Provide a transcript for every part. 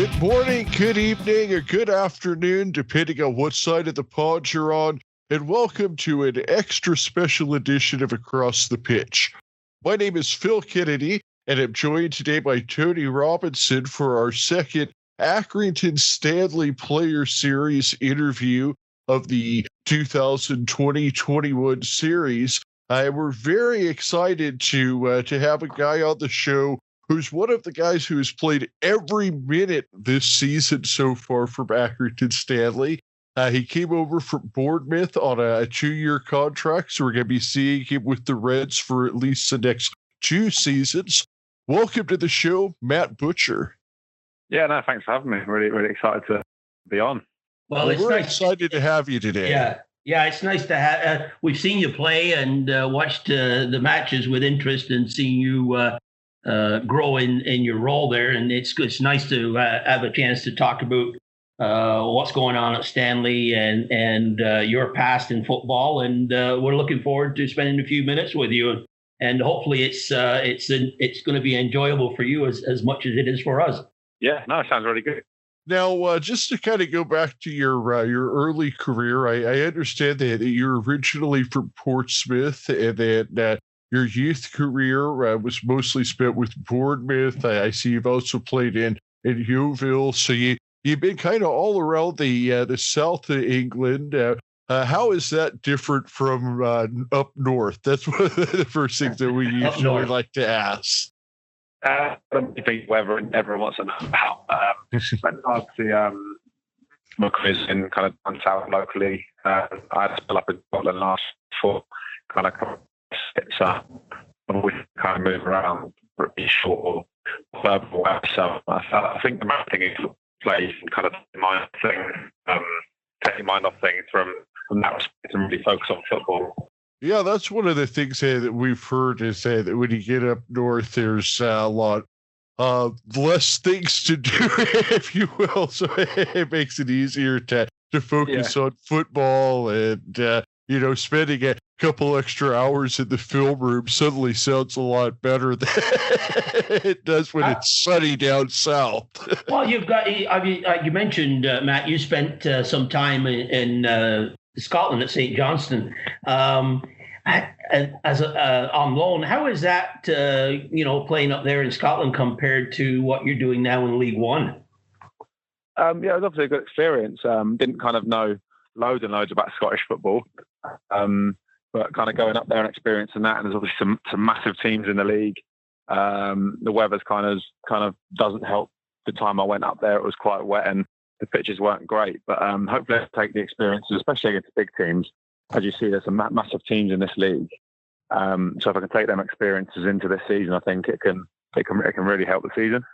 Good morning, good evening, or good afternoon, depending on what side of the pond you're on, and welcome to an extra special edition of Across the Pitch. My name is Phil Kennedy, and I'm joined today by Tony Robinson for our second Accrington Stanley Player Series interview of the 2020-21 series. We're very excited to have a guy on the show who's one of the guys who has played every minute this season so far from Accrington Stanley. He came over from Bournemouth on a 2-year contract, so we're going to be seeing him with the Reds for at least the next 2 seasons. Welcome to the show, Matt Butcher. Yeah, no, thanks for having me. Really excited to be on. Well, we're excited to have you today. Yeah, it's nice to have. We've seen you play and watched the matches with interest and seen you grow in your role there, and it's nice to have a chance to talk about what's going on at Stanley and your past in football, and we're looking forward to spending a few minutes with you, and hopefully it's going to be enjoyable for you as much as it is for us. Yeah, no, it sounds really good. Now, just to kind of go back to your early career, I understand that you're originally from Portsmouth, and that your youth career was mostly spent with Bournemouth. I see you've also played in Yeovil, so you've been kind of all around the south of England. How is that different from up north? That's one of the first things that we usually like to ask. I don't think whether everyone wants to know about. Obviously, my career's in kind of down south locally. I had to spell up in Scotland last for kind of so I've always kind of move around for a short or further away. So I think the main thing is play and kind of take your mind off things from that respect and really focus on football. Yeah, that's one of the things that we've heard is that when you get up north, there's a lot less things to do, if you will. So it makes it easier to focus on football, and spending a couple extra hours in the film room suddenly sounds a lot better than it does when it's sunny down south. Well, you mentioned, Matt, you spent some time in Scotland at St. Johnstone as on loan. How is that, playing up there in Scotland compared to what you're doing now in League One? Yeah, it was obviously a good experience. Didn't kind of know loads and loads about Scottish football, but kind of going up there and experiencing that. And there's obviously some massive teams in the league. The weather's kind of doesn't help. The time I went up there, it was quite wet and the pitches weren't great. But hopefully I'll take the experiences, especially against big teams. As you see, there's some massive teams in this league. So if I can take them experiences into this season, I think it can really help the season.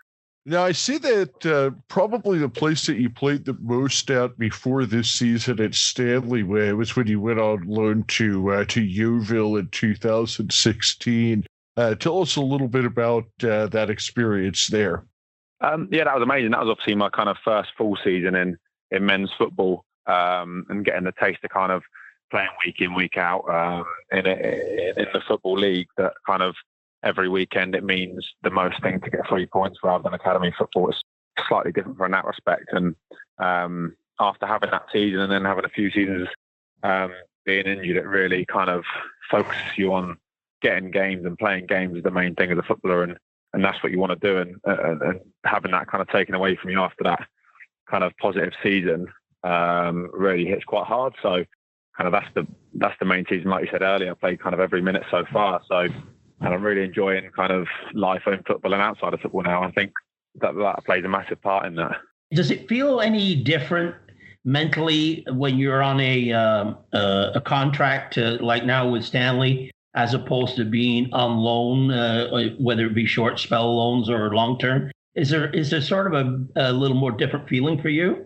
Now, I see that probably the place that you played the most at before this season at Stanley was when you went on loan to Yeovil in 2016. Tell us a little bit about that experience there. Yeah, that was amazing. That was obviously my kind of first full season in men's football, and getting the taste of kind of playing week in, week out in the football league that kind of every weekend it means the most thing to get 3 points rather than academy football. It's slightly different from that respect. And after having that season and then having a few seasons being injured, it really kind of focuses you on getting games and playing games is the main thing as a footballer. And that's what you want to do. And having that kind of taken away from you after that kind of positive season really hits quite hard. So kind of that's the main season. Like you said earlier, I played kind of every minute so far. So, and I'm really enjoying kind of life in football and outside of football now. I think that plays a massive part in that. Does it feel any different mentally when you're on a contract like now with Stanley, as opposed to being on loan, whether it be short spell loans or long term? Is there sort of a little more different feeling for you?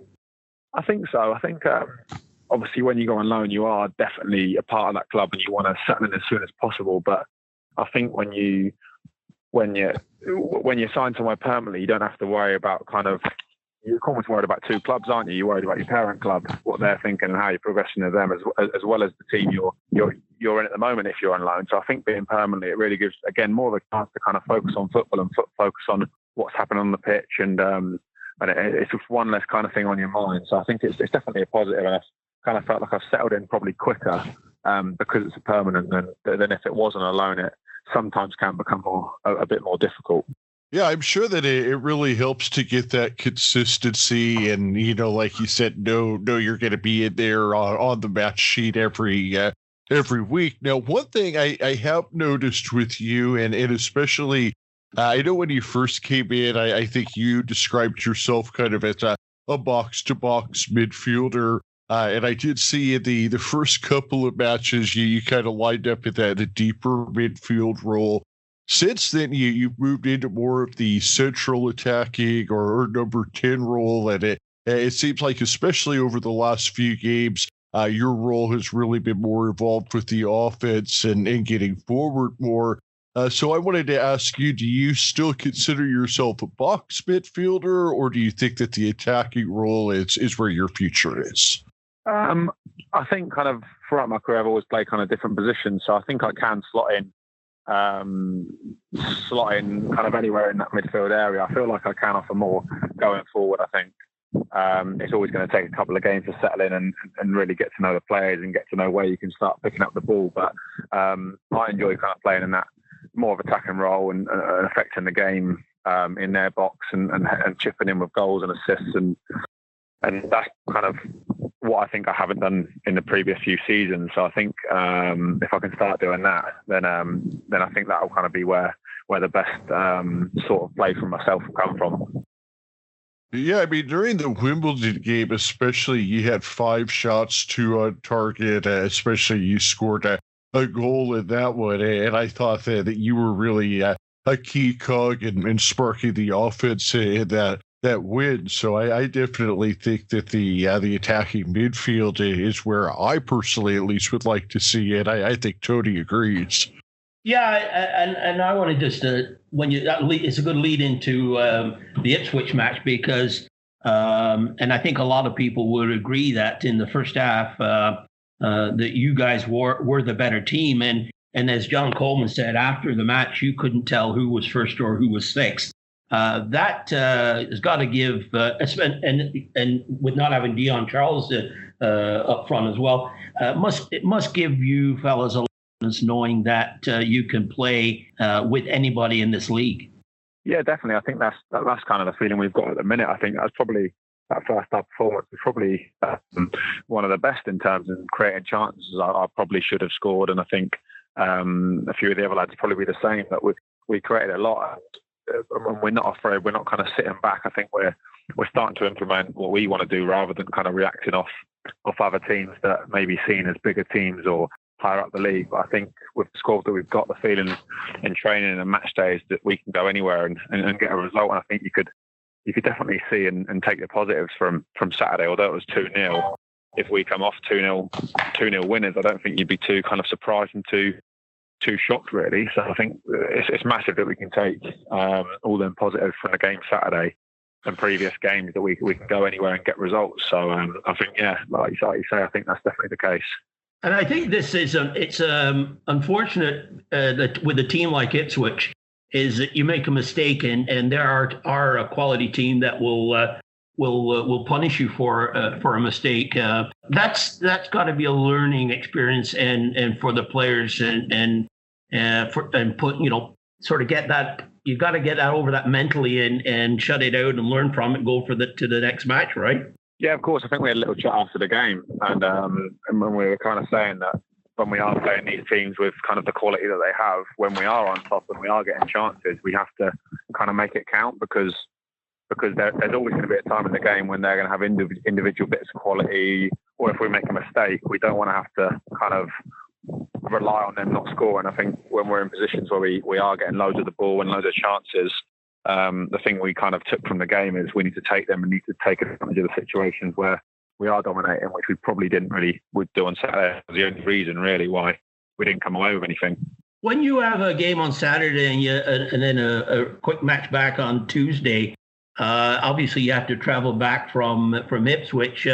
I think so. I think obviously when you go on loan, you are definitely a part of that club and you want to settle in as soon as possible. But I think when you sign somewhere permanently, you don't have to worry about you're almost worried about two clubs, aren't you? You're worried about your parent club, what they're thinking and how you're progressing to them, as well as the team you're in at the moment if you're on loan. So I think being permanently, it really gives, again, more of a chance to kind of focus on football and focus on what's happening on the pitch and and it's just one less kind of thing on your mind. So I think it's definitely a positive, and I kind of felt like I've settled in probably quicker because it's a permanent than if it wasn't a loan. It sometimes can become a bit more difficult. Yeah, I'm sure that it really helps to get that consistency, and like you said, no, you're going to be in there on the match sheet every week. Now, one thing I have noticed with you, and especially, I know when you first came in, I think you described yourself kind of as a box-to-box midfielder. And I did see in the first couple of matches, you kind of lined up in the deeper midfield role. Since then, you've moved into more of the central attacking or number 10 role, and it seems like, especially over the last few games, your role has really been more involved with the offense and getting forward more. So I wanted to ask you, do you still consider yourself a box midfielder, or do you think that the attacking role is where your future is? I think kind of throughout my career, I've always played kind of different positions. So I think I can slot in kind of anywhere in that midfield area. I feel like I can offer more going forward. I think it's always going to take a couple of games to settle in and really get to know the players and get to know where you can start picking up the ball. But I enjoy kind of playing in that more of attacking role and affecting the game in their box and chipping in with goals and assists, and that's kind of what I think I haven't done in the previous few seasons. So I think if I can start doing that, then I think that'll kind of be where the best sort of play from myself will come from. Yeah, I mean, during the Wimbledon game, especially, you had 5 shots, 2 on target. Especially, you scored a goal in that one, and I thought that you were really a key cog in sparking the offense in that win. So I definitely think that the attacking midfield is where I personally, at least, would like to see it. I think Tony agrees. Yeah, and I want to just it's a good lead into the Ipswich match, because and I think a lot of people would agree that in the first half that you guys were the better team, and as John Coleman said after the match, you couldn't tell who was first or who was sixth. That has got to give, and with not having Dion Charles up front as well, it must give you fellas a knowing that you can play with anybody in this league. Yeah, definitely. I think that's kind of the feeling we've got at the minute. I think that's probably, that first half performance was probably one of the best in terms of creating chances. I probably should have scored, and I think a few of the other lads probably be the same. But we created a lot, and we're not afraid. We're not kind of sitting back. I think we're starting to implement what we want to do rather than kind of reacting off other teams that may be seen as bigger teams or higher up the league. But I think with the squad that we've got, the feeling in training and match days, that we can go anywhere and get a result. And I think you could definitely see and take the positives from Saturday, although it was 2-0. If we come off 2-0 winners, I don't think you'd be too kind of surprised and too shocked, really. So I think it's massive that we can take all them positives from the game Saturday and previous games, that we can go anywhere and get results. So I think, yeah, like you say, I think that's definitely the case. And I think this is it's unfortunate that with a team like Ipswich, is that you make a mistake and there are a quality team that will punish you for a mistake. That's got to be a learning experience and for the players and put, sort of get that. You've got to get that over that mentally and shut it out and learn from it. Go to the next match, right? Yeah, of course. I think we had a little chat after the game, and when we were kind of saying that when we are playing these teams with kind of the quality that they have, when we are on top and we are getting chances, we have to kind of make it count, because there's always going to be a time in the game when they're going to have individual bits of quality, or if we make a mistake, we don't want to have to kind of rely on them not scoring. I think when we're in positions where we are getting loads of the ball and loads of chances, the thing we kind of took from the game is we need to take them and need to take advantage of the situations where we are dominating, which we probably would do on Saturday. That was the only reason really why we didn't come away with anything. When you have a game on Saturday and then a quick match back on Tuesday, obviously you have to travel back from Ipswich.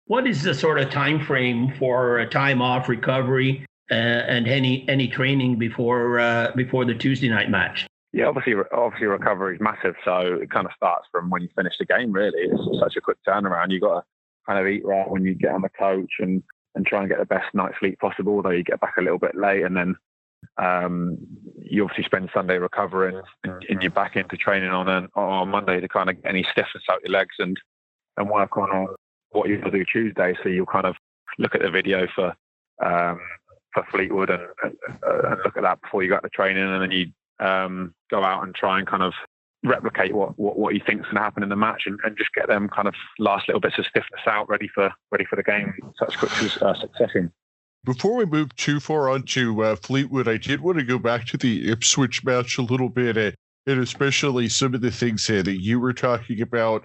What is the sort of time frame for a time off, recovery, and any training before the Tuesday night match? Yeah, obviously recovery is massive. So it kind of starts from when you finish the game, really. It's such a quick turnaround. You've got to kind of eat right when you get on the coach and try and get the best night's sleep possible, although you get back a little bit late. And then you obviously spend Sunday recovering and you're back into training on Monday to kind of get any stiffness out your legs and work on what you're going to do Tuesday. So you'll kind of look at the video for Fleetwood and look at that before you go out to training, and then you go out and try and kind of replicate what you think is going to happen in the match and just get them kind of last little bits of stiffness out, ready for the game, such quick succession. Before we move too far onto Fleetwood, I did want to go back to the Ipswich match a little bit, and especially some of the things that you were talking about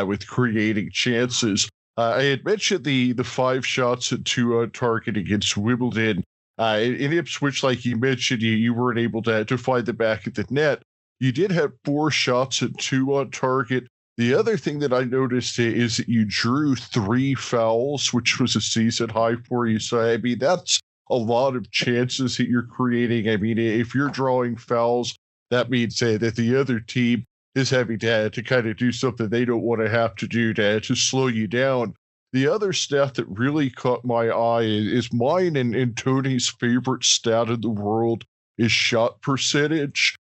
with creating chances. I had mentioned the 5 shots at 2 on target against Wimbledon. In Ipswich, like you mentioned, you weren't able to find the back of the net. You did have 4 shots at 2 on target. The other thing that I noticed is that you drew 3 fouls, which was a season high for you. So, I mean, that's a lot of chances that you're creating. I mean, if you're drawing fouls, that means that the other team is having to kind of do something they don't want to have to do to slow you down. The other stat that really caught my eye is mine and Tony's favorite stat in the world is shot percentage.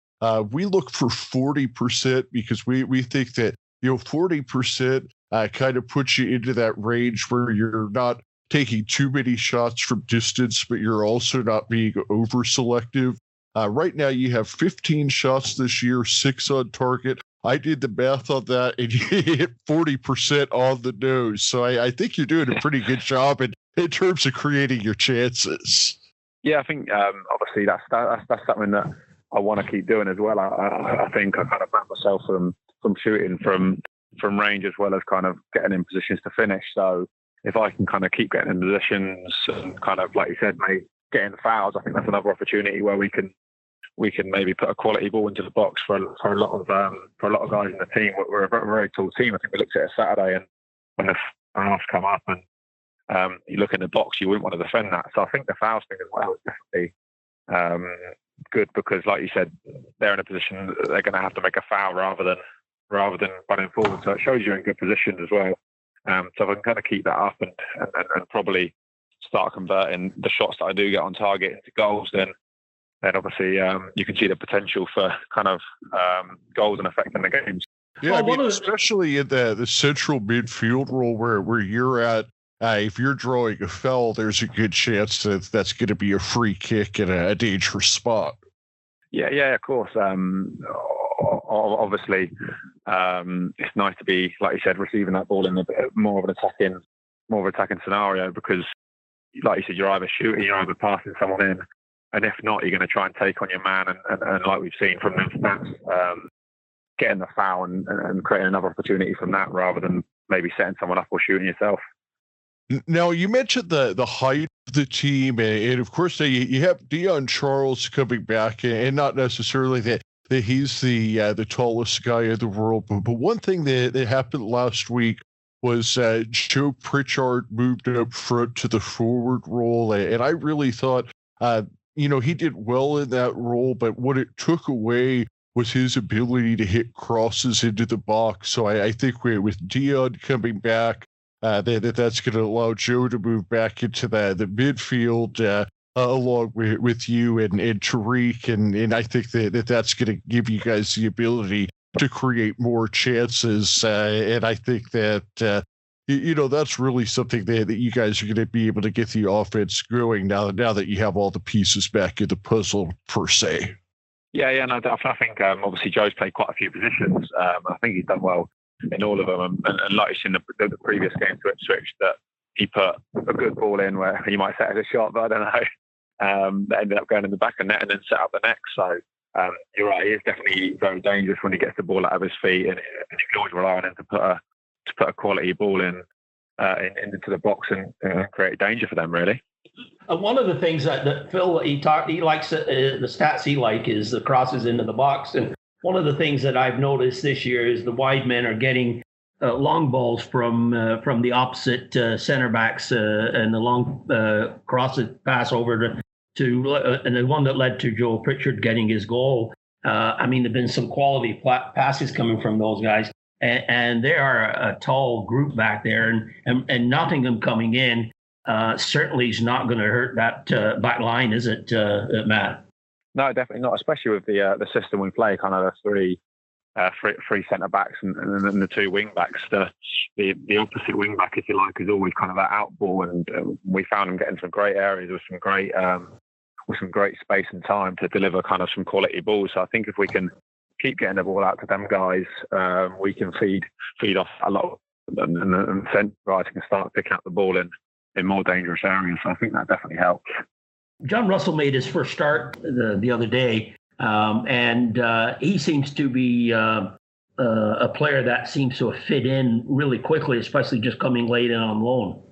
We look for 40% because we think that 40% kind of puts you into that range where you're not taking too many shots from distance, but you're also not being over selective. Right now, you have 15 shots this year, 6 on target. I did the math on that, and you hit 40% on the nose. So I think you're doing a pretty good job in terms of creating your chances. Yeah, I think obviously that's something that I want to keep doing as well. I think I kind of back myself from shooting from range as well as kind of getting in positions to finish. So if I can kind of keep getting in positions and kind of, like you said, mate, getting fouls, I think that's another opportunity where we can maybe put a quality ball into the box for a lot of guys in the team. We're a very tall team. I think we looked at it Saturday, and when the fouls come up and you look in the box, you wouldn't want to defend that. So I think the fouls thing as well is definitely good because, like you said, they're in a position that they're going to have to make a foul rather than running forward. So it shows you're in good position as well. So if I can kind of keep that up and probably start converting the shots that I do get on target into goals, then obviously you can see the potential for kind of goals and affecting the games. Yeah, I mean, especially in the central midfield role where you're at, if you're drawing a foul, there's a good chance that's going to be a free kick in a dangerous spot. Yeah, of course. Obviously, it's nice to be, like you said, receiving that ball in a bit more of an attacking scenario because, like you said, you're either shooting, you're either passing someone in, and if not, you're going to try and take on your man, and like we've seen from the stats, getting the foul and creating another opportunity from that rather than maybe setting someone up or shooting yourself. Now, you mentioned the height of the team, and of course, you have Dion Charles coming back, and not necessarily that he's the tallest guy in the world, but one thing that happened last week was Joe Pritchard moved up front to the forward role, and I really thought, he did well in that role, but what it took away was his ability to hit crosses into the box. So I think with Dion coming back, that's going to allow Joe to move back into the midfield along with you and Tariq, and I think that's going to give you guys the ability to create more chances, and I think that that's really something that you guys are going to be able to get the offense going now that you have all the pieces back in the puzzle per se. Yeah, no, I think obviously Joe's played quite a few positions. I think he's done well in all of them, and like in the previous game to Ipswich, that he put a good ball in where you might set as a shot, but I don't know. That ended up going in the back of net and then set up the next. So you're right, he is definitely very dangerous when he gets the ball out of his feet, and you can always rely on him to put a quality ball into the box and create danger for them, really. One of the things that Phil he likes the stats he like is the crosses into the box, and one of the things that I've noticed this year is the wide men are getting long balls from the opposite center backs, and the long crosses pass over to and the one that led to Joe Pritchard getting his goal. I mean, there've been some quality passes coming from those guys, and they are a tall group back there. And Nottingham coming in certainly is not going to hurt that back line, is it, Matt? No, definitely not. Especially with the system we play, kind of the three centre backs and the two wing backs. The opposite wing back, if you like, is always kind of that out ball, and we found them getting some great areas with some great space and time to deliver kind of some quality balls. So I think if we can keep getting the ball out to them guys, we can feed off a lot and centre right and start picking up the ball in more dangerous areas. So I think that definitely helps. John Russell made his first start the other day, and he seems to be a player that seems to fit in really quickly, especially just coming late in on loan.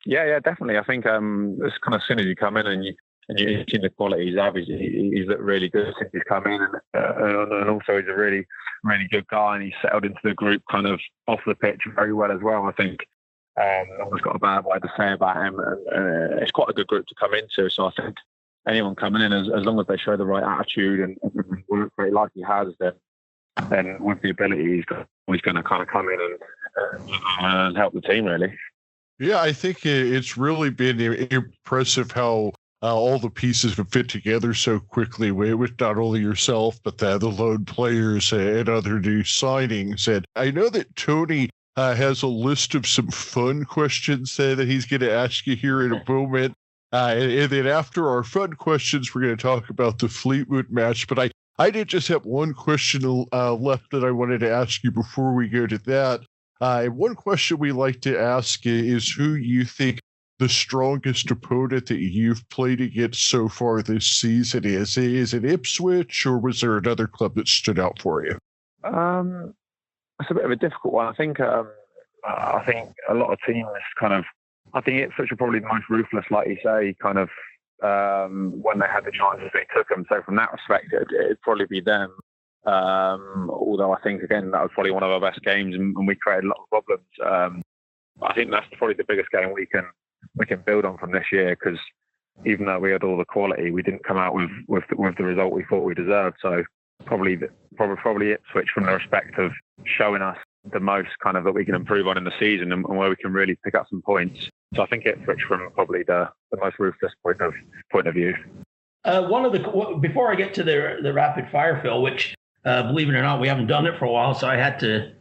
Yeah, definitely. I think as kind of soon as you come in and you've seen the quality he's averaged, he's looked really good since he's come in, and also he's a really, really good guy, and he's settled into the group kind of off the pitch very well as well. I think no one's got a bad word to say about him, and it's quite a good group to come into. So I think anyone coming in, as long as they show the right attitude and work rate like he has, then with the ability, he's going to kind of come in and help the team, really. Yeah, I think it's really been impressive how all the pieces have fit together so quickly with not only yourself, but the loan players and other new signings. And I know that Tony has a list of some fun questions that he's going to ask you here in a moment. And then after our fun questions, we're going to talk about the Fleetwood match. But I did just have one question left that I wanted to ask you before we go to that. And one question we like to ask is who you think the strongest opponent that you've played against so far this season is. Is it Ipswich, or was there another club that stood out for you? It's a bit of a difficult one. I think a lot of teams I think Ipswich are probably the most ruthless, like you say, kind of when they had the chances, they took them. So from that respect, it'd probably be them. Although I think, again, that was probably one of our best games, and we created a lot of problems. I think that's probably the biggest game we can build on from this year, because even though we had all the quality, we didn't come out with the result we thought we deserved. So probably Ipswich, from the respect of showing us the most kind of that we can improve on in the season and where we can really pick up some points. So I think Ipswich from probably the most ruthless point of view. Before I get to the rapid fire, Phil, which believe it or not, we haven't done it for a while, so I had to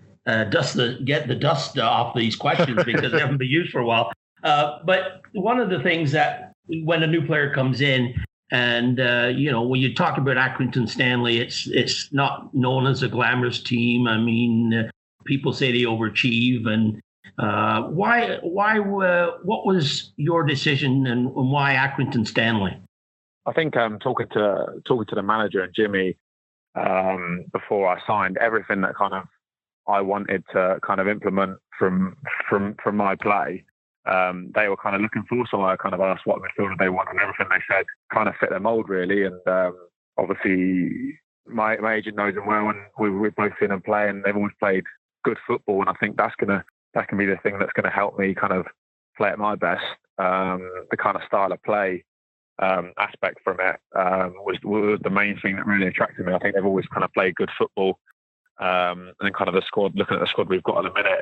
get the dust off these questions because they haven't been used for a while. But one of the things that when a new player comes in, and when you talk about Accrington Stanley, it's not known as a glamorous team. I mean, people say they overachieve, and why? What was your decision, and why Accrington Stanley? I think talking to the manager and Jimmy before I signed, everything that kind of I wanted to kind of implement from my play, they were kind of looking for. So I kind of asked what midfielder they want, and everything they said kind of fit their mould, really. And obviously my agent knows them well, and we've both seen them play, and they've always played good football. And I think that can be the thing that's going to help me kind of play at my best. The kind of style of play aspect from it was the main thing that really attracted me. I think they've always kind of played good football, and kind of the squad. Looking at the squad we've got at the minute,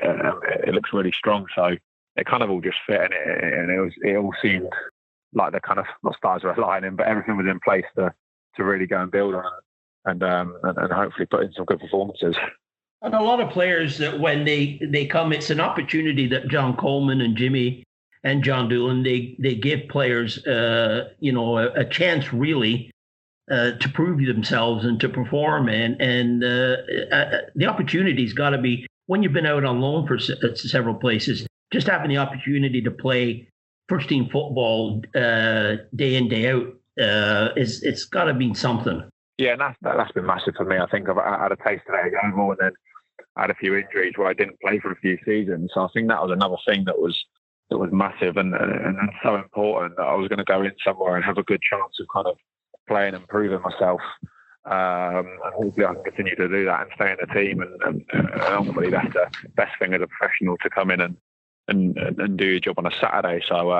it looks really strong. So it kind of all just fit, and it all seemed like the kind of not stars were aligning, but everything was in place to really go and build on it, and hopefully put in some good performances. And a lot of players that when they come, it's an opportunity that John Coleman and Jimmy and John Doolan, they give players, a chance really to prove themselves and to perform. And the opportunity's got to be, when you've been out on loan for several places, just having the opportunity to play first team football day in, day out, it's got to mean something. Yeah, and that's been massive for me. I think I've had a taste of it at Yeovil, and then I had a few injuries where I didn't play for a few seasons. So I think that was another thing that was massive and so important, that I was going to go in somewhere and have a good chance of kind of playing and proving myself. And hopefully I can continue to do that and stay in the team. And ultimately that's the best thing as a professional, to come in and do your job on a Saturday. So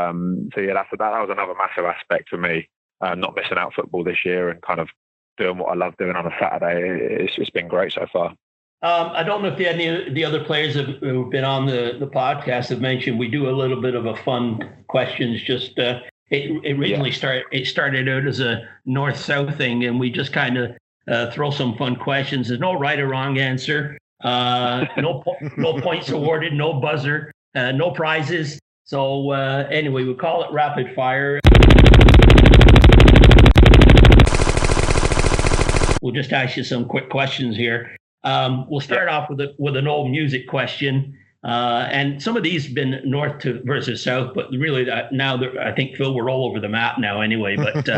yeah, that was another massive aspect for me. Not missing out football this year, and kind of doing what I love doing on a Saturday. It's been great so far. I don't know if any of the other players who've been on the podcast have mentioned we do a little bit of a fun questions. Just it originally started out as a north-south thing, and we just kind of throw some fun questions. There's no right or wrong answer. No points awarded, no buzzer, no prizes. So anyway, we call it rapid fire. We'll just ask you some quick questions here. We'll start off with an old music question. And some of these have been north versus south, but really now I think, Phil, we're all over the map now anyway. But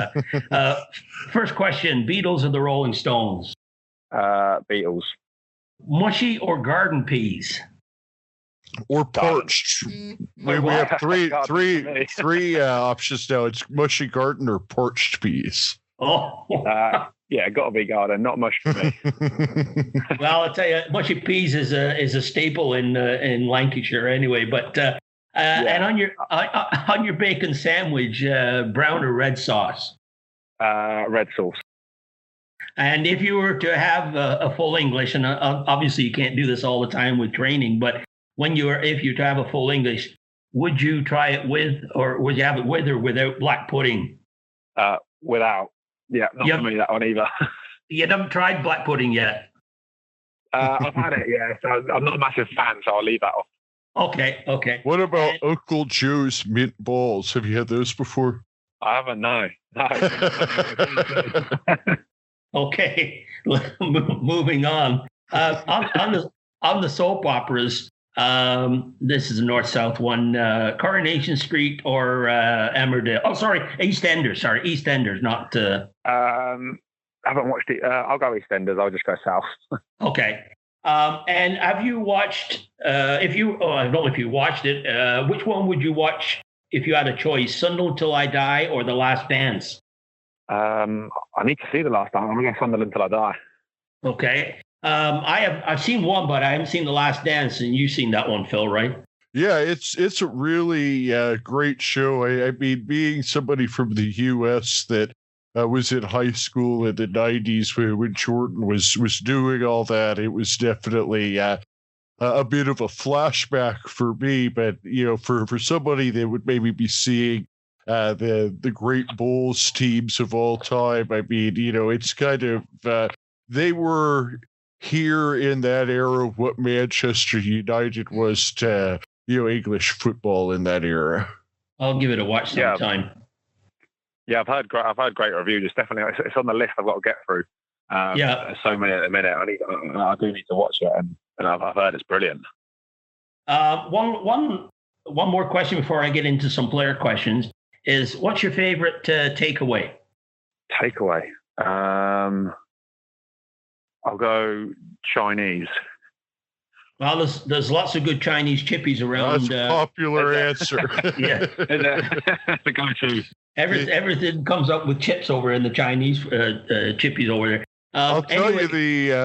first question, Beatles or the Rolling Stones? Beatles. Mushy or garden peas? Or parched. We have three options now. It's mushy garden or parched peas. Oh. Yeah, got to be garden, not mush for me. Well, I'll tell you, mushy peas is a staple in Lancashire anyway. But and on your bacon sandwich, brown or red sauce? Red sauce. And if you were to have a full English, and obviously you can't do this all the time with training, but if you to have a full English, would you try it with, or would you have it with or without black pudding? Without. Yeah, not for me, that one either. You haven't tried black pudding yet? I've had it, yeah. So I'm not a massive fan, so I'll leave that off. Okay. What about Uncle Joe's mint balls? Have you had those before? I haven't, no. Okay, moving on. On the soap operas, this is a north-south one. Coronation Street or Emmerdale? Oh, sorry, EastEnders. Sorry, EastEnders, not. I haven't watched it. I'll go EastEnders. I'll just go south. Okay. And have you watched? I don't know if you watched it. Which one would you watch if you had a choice? Sunderland Till I Die or The Last Dance? I need to see The Last Dance. I'm going to go Sunderland Till I Die. Okay. I've seen one, but I haven't seen The Last Dance, and you've seen that one, Phil, right? Yeah, it's a really great show. I mean, being somebody from the U.S. that was in high school in the 90s when Jordan was doing all that, it was definitely a bit of a flashback for me. But, for somebody that would maybe be seeing the great Bulls teams of all time, I mean, it's kind of they were here in that era what Manchester United was to English football in that era. I'll give it a watch sometime. Yeah, I've heard great reviews. It's definitely it's on the list I've got to get through. There's so many at the minute. I do need to watch it, and I've heard it's brilliant. One more question before I get into some player questions is, what's your favorite takeaway? Takeaway. I'll go Chinese. Well, there's lots of good Chinese chippies around. That's a popular answer. Yeah. The go-to. Everything comes up with chips over in the Chinese chippies over there. I'll tell you the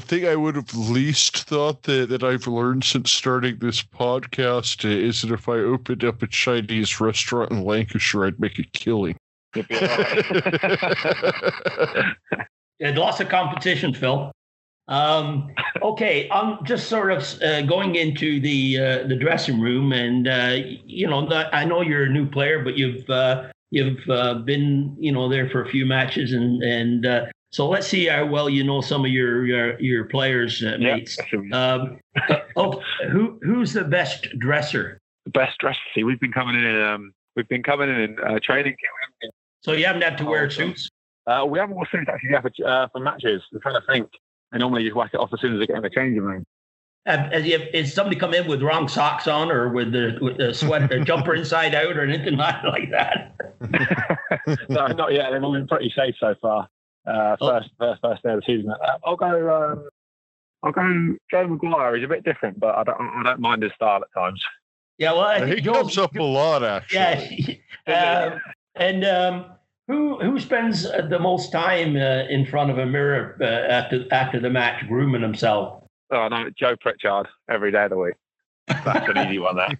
thing I would have least thought that I've learned since starting this podcast is that if I opened up a Chinese restaurant in Lancashire, I'd make a killing. And lots of competition, Phil. Okay, I'm just sort of going into the dressing room, and I know you're a new player, but you've been there for a few matches, and so let's see how well you know some of your players' mates. Who's the best dresser? The best dresser. See, we've been coming in training. So you haven't had to wear suits? We haven't worn suits actually for matches. I'm trying to think. I normally just whack it off as soon as I get in the changing room. Has somebody come in with wrong socks on, or with the sweater jumper inside out, or anything like that? No, not yet. They've all been pretty safe so far. First day of the season. I'll go Joe Maguire. He's a bit different, but I don't mind his style at times. Yeah, well, he comes up a lot actually. Yeah, and who spends the most time in front of a mirror after the match grooming himself? Oh no, Joe Pritchard every day of the week. That's an easy one, that.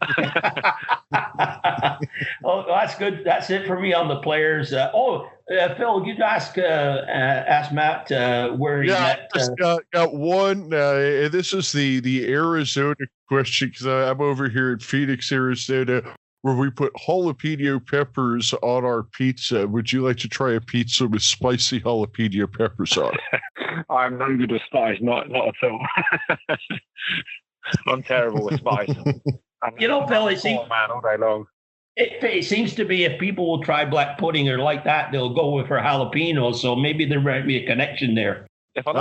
Oh, that's good. That's it for me on the players. Phil, you'd ask Matt where he met. Just got one. And this is the Arizona question, because I'm over here in Phoenix, Arizona, where we put jalapeno peppers on our pizza. Would you like to try a pizza with spicy jalapeno peppers on it? I'm no good with spice, not at all. I'm terrible with spice. Phil, it seems, man, all day long. It seems to be if people will try black pudding or like that, they'll go for jalapeno. So maybe there might be a connection there. I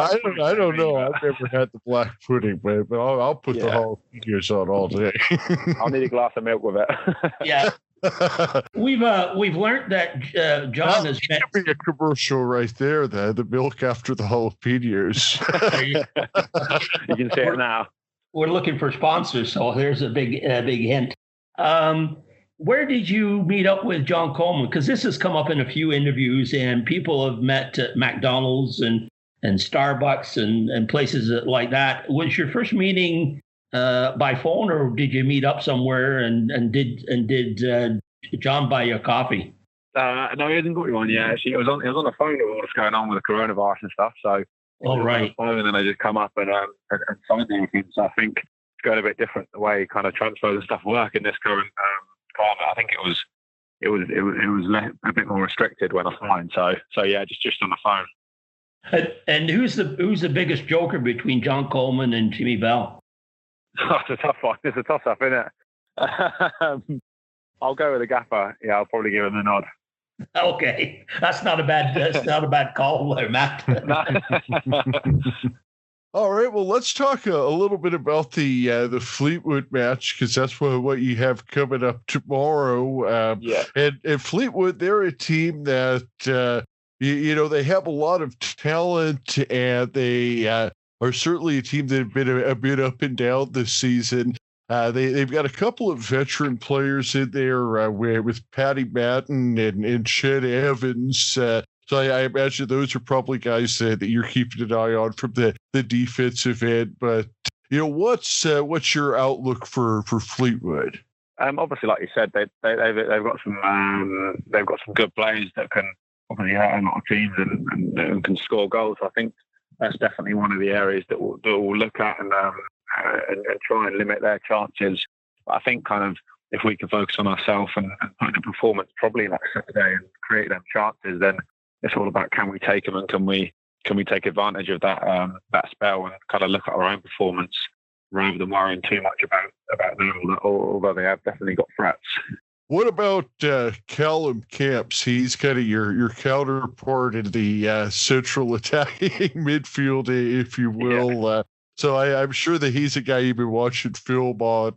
don't know. I've never had the black pudding, but I'll put the jalapenos on all day. I'll need a glass of milk with it. Yeah. We've learned that John has met. That should be a commercial right there. The milk after the jalapenos. You can see it now. We're looking for sponsors, so there's a big hint. Where did you meet up with John Coleman? Because this has come up in a few interviews, and people have met at McDonald's and Starbucks and places like that. Was your first meeting by phone, or did you meet up somewhere? And did John buy you a coffee? No, he hasn't got me one yet. Actually, it was on the phone with what's going on with the coronavirus and stuff. So, right. And then I just come up and signed everything. So I think it's going a bit different the way kind of transfers and stuff work in this current climate. I think it was a bit more restricted when I signed. So yeah, just on the phone. And who's the biggest joker between John Coleman and Jimmy Bell? Oh, it's a tough one. It's a toss-up, isn't it? I'll go with the gaffer. Yeah, I'll probably give him the nod. Okay, that's not a bad call there, Matt. All right, well, let's talk a little bit about the Fleetwood match, because that's what you have coming up tomorrow. And Fleetwood, they're a team that they have a lot of talent, and they are certainly a team that have been a bit up and down this season. They've got a couple of veteran players in there with Paddy Madden and Chet Evans. So I imagine those are probably guys that you're keeping an eye on from the defensive end. But what's your outlook for Fleetwood? Obviously, like you said, they've got some good players that can obviously hurt a lot of teams and can score goals. I think that's definitely one of the areas that we'll look at and try and limit their chances. But I think kind of if we can focus on ourselves and put in a performance probably like Saturday and create them chances, then it's all about can we take them and can we take advantage of that spell and kind of look at our own performance rather than worrying too much about them, although they have definitely got threats. What about Callum Camps? He's kind of your counterpart in the central attacking midfield, if you will. Yeah. So I'm sure that he's a guy you've been watching film on.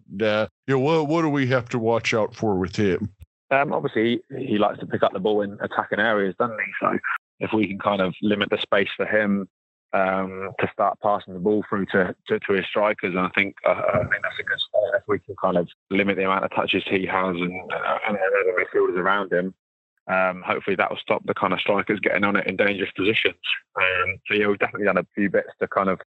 What do we have to watch out for with him? Obviously, he likes to pick up the ball in attacking areas, doesn't he? So if we can kind of limit the space for him to start passing the ball through to his strikers, and I think that's a good start. If we can kind of limit the amount of touches he has and other midfielders around him, hopefully that will stop the kind of strikers getting on it in dangerous positions. So yeah, we've definitely done a few bits to kind of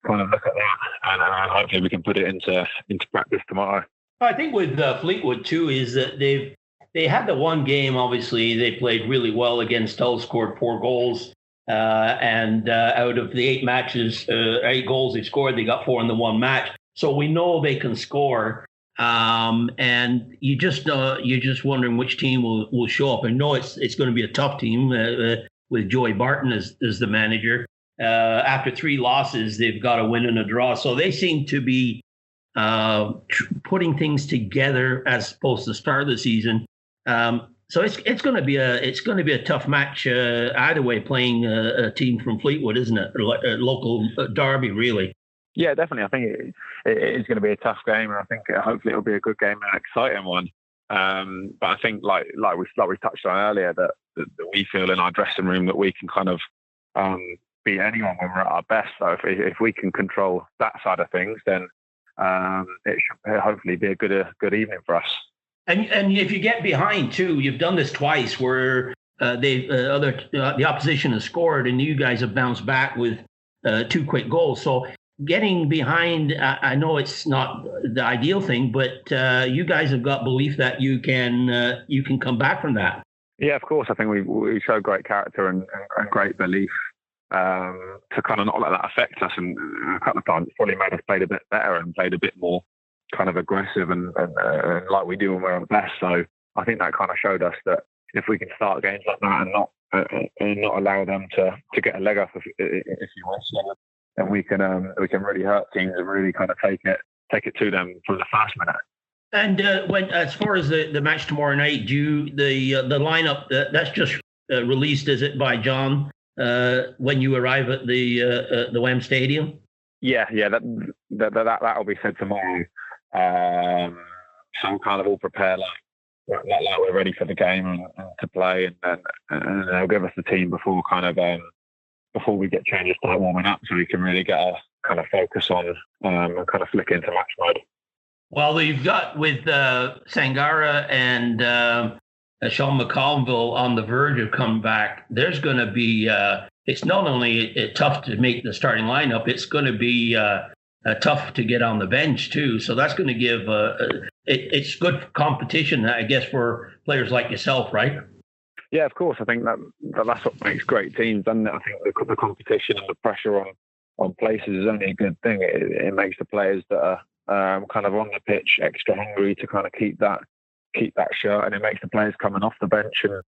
look at that, and hopefully we can put it into practice tomorrow. I think with Fleetwood too is that they had the one game. Obviously, they played really well against Hull, scored 4 goals. And out of the 8 matches, 8 goals they scored, they got 4 in the one match. So we know they can score. And you're just wondering which team will show up. I know it's going to be a tough team with Joey Barton as the manager. After 3 losses, they've got a win and a draw. So they seem to be putting things together as opposed to the start of the season. So it's going to be a tough match either way, playing a team from Fleetwood, isn't it? A local derby, really. Yeah, definitely. I think it is going to be a tough game, and I think hopefully it'll be a good game and an exciting one. But I think like we touched on earlier, that we feel in our dressing room that we can kind of beat anyone when we're at our best. So if we can control that side of things, then it should hopefully be a good evening for us. And if you get behind too, you've done this twice where the opposition has scored and you guys have bounced back with 2 quick goals. So getting behind, I know it's not the ideal thing, but you guys have got belief that you can come back from that. Yeah, of course. I think we show great character and great belief to kind of not let that affect us. And a couple of times it's probably made us play a bit better and played a bit more kind of aggressive and like we do when we're on the best. So I think that kind of showed us that if we can start games like that and not allow them to get a leg up, if you wish, then we can really hurt teams and really kind of take it to them from the first minute. And when, as far as the match tomorrow night, the lineup that's just released, is it by John when you arrive at the Wem Stadium? Yeah, that'll be said tomorrow. So we'll kind of all prepare like we're ready for the game and to play, and they'll give us the team before we get changed to start warming up, so we can really get a kind of focus on and kind of flick into match mode. Well, you've got with Sangara and Sean McConville on the verge of coming back. There's going to be it's not only tough to make the starting lineup, it's going to be tough to get on the bench too. So that's going to give it's good competition, I guess, for players like yourself, right? Yeah, of course. I think that's what makes great teams, doesn't it? I think the competition and the pressure on places is only a good thing. It makes the players that are kind of on the pitch extra hungry to kind of keep that shirt, and it makes the players coming off the bench and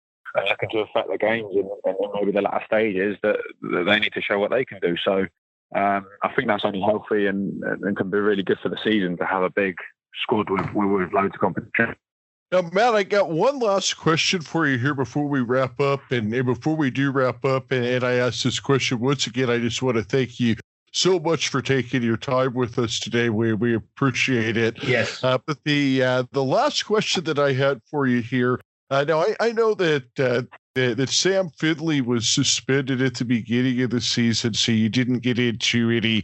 looking to affect the games and maybe the latter stages that they need to show what they can do. So I think that's only healthy and can be really good for the season to have a big squad with loads of competition. Now, Matt, I got one last question for you here before we wrap up. And before we do wrap up, and I ask this question once again, I just want to thank you so much for taking your time with us today. We appreciate it. Yes. But the last question that I had for you here, now I know that Sam Findlay was suspended at the beginning of the season, so you didn't get into any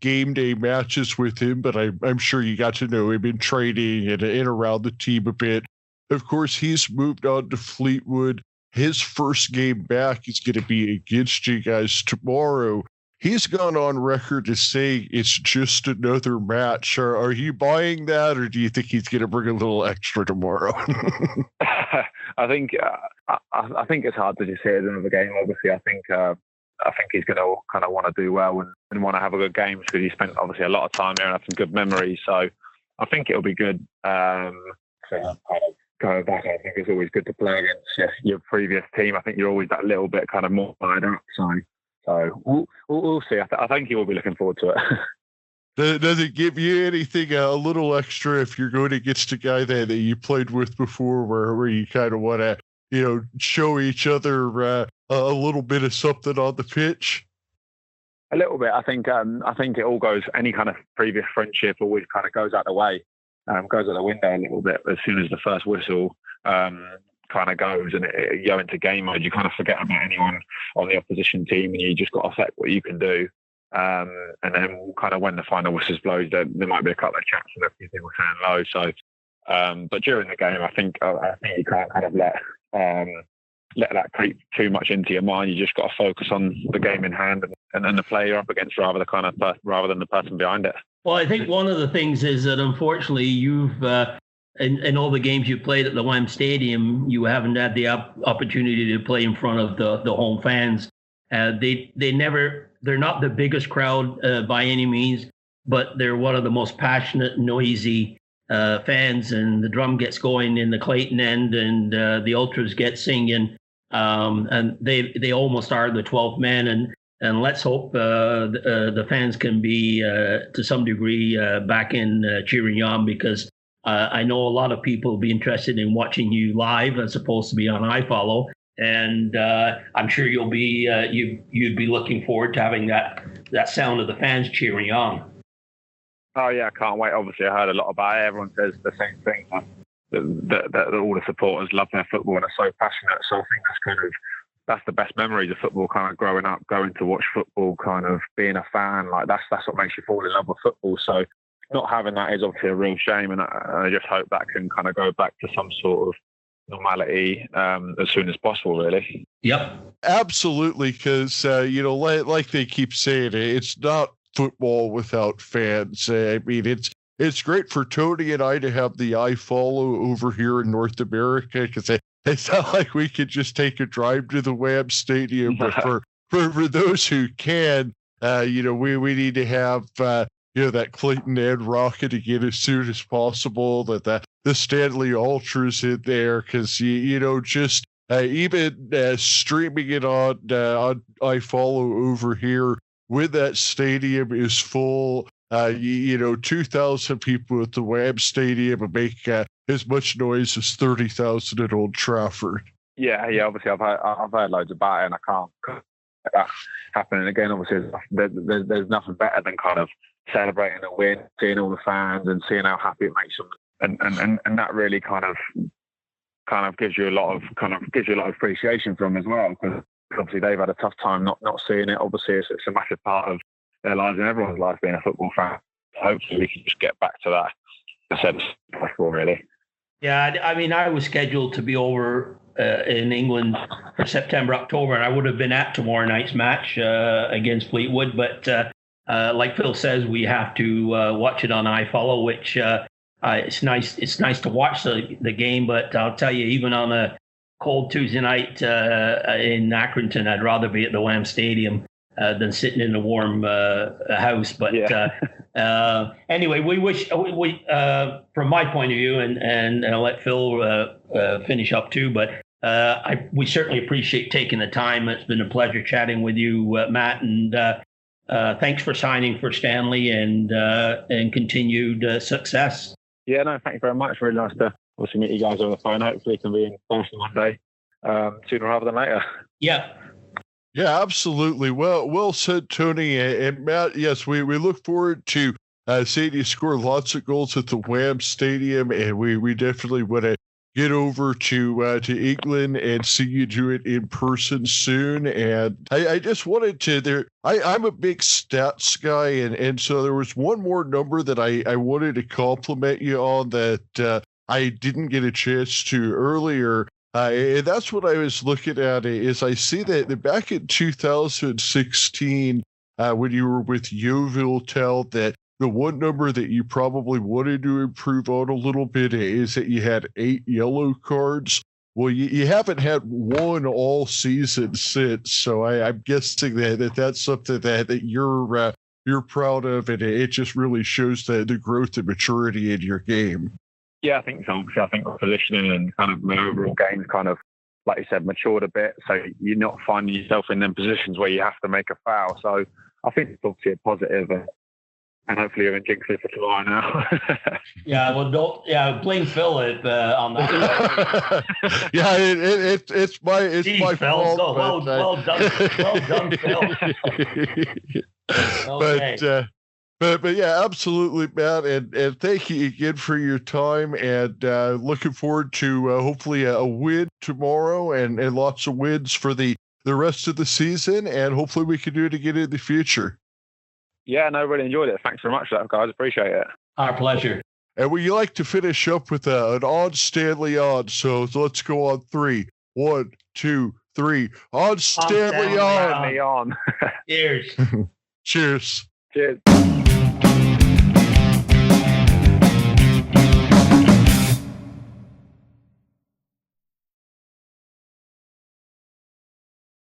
game day matches with him, but I'm sure you got to know him in training and around the team a bit. Of course, he's moved on to Fleetwood. His first game back is going to be against you guys tomorrow. He's gone on record to say it's just another match. Are you buying that, or do you think he's going to bring a little extra tomorrow? I think it's hard to just say it's another game. Obviously, I think he's going to kind of want to do well and want to have a good game because he spent obviously a lot of time there and have some good memories. So I think it'll be good. Kind of going back, I think it's always good to play against your previous team. I think you're always that little bit kind of more fired up. So we'll see. I think he will be looking forward to it. Does it give you anything a little extra if you're going against a guy that you played with before, where you kind of want to show each other a little bit of something on the pitch? A little bit. I think it all goes. Any kind of previous friendship always kind of goes out the way, goes out the window a little bit as soon as the first whistle kind of goes and you go into game mode. You kind of forget about anyone on the opposition team, and you just got to affect what you can do. And then kind of when the final whistles blows, there might be a couple of chats and a few people saying low. So, but during the game, I think you can't kind of let that creep too much into your mind. You just got to focus on the game in hand and the player you're up against rather than the person behind it. Well, I think one of the things is that unfortunately you've in all the games you played at the Wem Stadium, you haven't had the opportunity to play in front of the home fans. They're not the biggest crowd by any means, but they're one of the most passionate, noisy fans. And the drum gets going in the Clayton end, and the ultras get singing, and they almost are the 12th man. And let's hope the fans can be to some degree back in cheering you on, because I know a lot of people will be interested in watching you live as opposed to be on iFollow. And I'm sure you'd be looking forward to having that sound of the fans cheering you on. Oh yeah, I can't wait. Obviously, I heard a lot about it. Everyone says the same thing. That all the supporters love their football and are so passionate. So I think that's the best memories of football. Kind of growing up, going to watch football, kind of being a fan. Like that's what makes you fall in love with football. So not having that is obviously a real shame, and I just hope that can kind of go back to some sort of normality as soon as possible, really. Yep, absolutely. Because like they keep saying, it's not football without fans. I mean, it's great for Tony and I to have the iFollow over here in North America, because it's not like we could just take a drive to the Wham Stadium. But for those who can, we need to have that Clayton End rocket again as soon as possible. That the Stanley Ultras in there, because just even streaming it on iFollow over here when that stadium is full. 2,000 people at the Wham Stadium and make as much noise as 30,000 at Old Trafford. Yeah. Obviously, I've heard loads about it, and I can't let that happen again. Obviously, there's nothing better than kind of celebrating a win, seeing all the fans, and seeing how happy it makes them, and that really kind of gives you a lot of appreciation from them as well, because obviously they've had a tough time not seeing it. Obviously, it's a massive part of their lives and everyone's life being a football fan. Hopefully we can just get back to that. I said before, really. Yeah, I mean, I was scheduled to be over in England for September, October, and I would have been at tomorrow night's match against Fleetwood. But like Phil says, we have to watch it on iFollow, which it's nice. It's nice to watch the game, but I'll tell you, even on a cold Tuesday night in Accrington, I'd rather be at the Wham Stadium than sitting in a warm house. But anyway, we wish, from my point of view, and I'll let Phil finish up too, but we certainly appreciate taking the time. It's been a pleasure chatting with you, Matt, and thanks for signing for Stanley and continued success. Yeah, no, thank you very much. Really nice to obviously meet you guys over the phone. Hopefully it can be in person one day, sooner rather than later. Yeah. Yeah, absolutely. Well said, Tony and Matt. Yes, we look forward to seeing you score lots of goals at the Wham Stadium, and we definitely want to get over to England and see you do it in person soon. And I just wanted to I'm a big stats guy, and so there was one more number that I wanted to compliment you on that I didn't get a chance to earlier. And that's what I was looking at, is I see that back in 2016, when you were with Yeovil Town, that the one number that you probably wanted to improve on a little bit is that you had 8 yellow cards. Well, you haven't had one all season since, so I'm guessing that's something that you're proud of, and it just really shows the growth and maturity in your game. Yeah, I think so. Obviously, I think the positioning and kind of my overall game's kind of, like you said, matured a bit. So you're not finding yourself in them positions where you have to make a foul. So I think it's obviously a positive, and hopefully you're in jinx it for tomorrow now. Yeah, well, blame Phil on that. Yeah, it's my fault. Well done, Phil. Okay. But yeah, absolutely, Matt, and thank you again for your time, and looking forward to hopefully a win tomorrow and lots of wins for the rest of the season, and hopefully we can do it again in the future. Yeah, no, really enjoyed it. Thanks very much for that, guys. Appreciate it. Our pleasure. And we like to finish up with an odd Stanley odd, so let's go on 3. 1, 2, 3. Odd Stanley on. On. Cheers. Cheers. Cheers.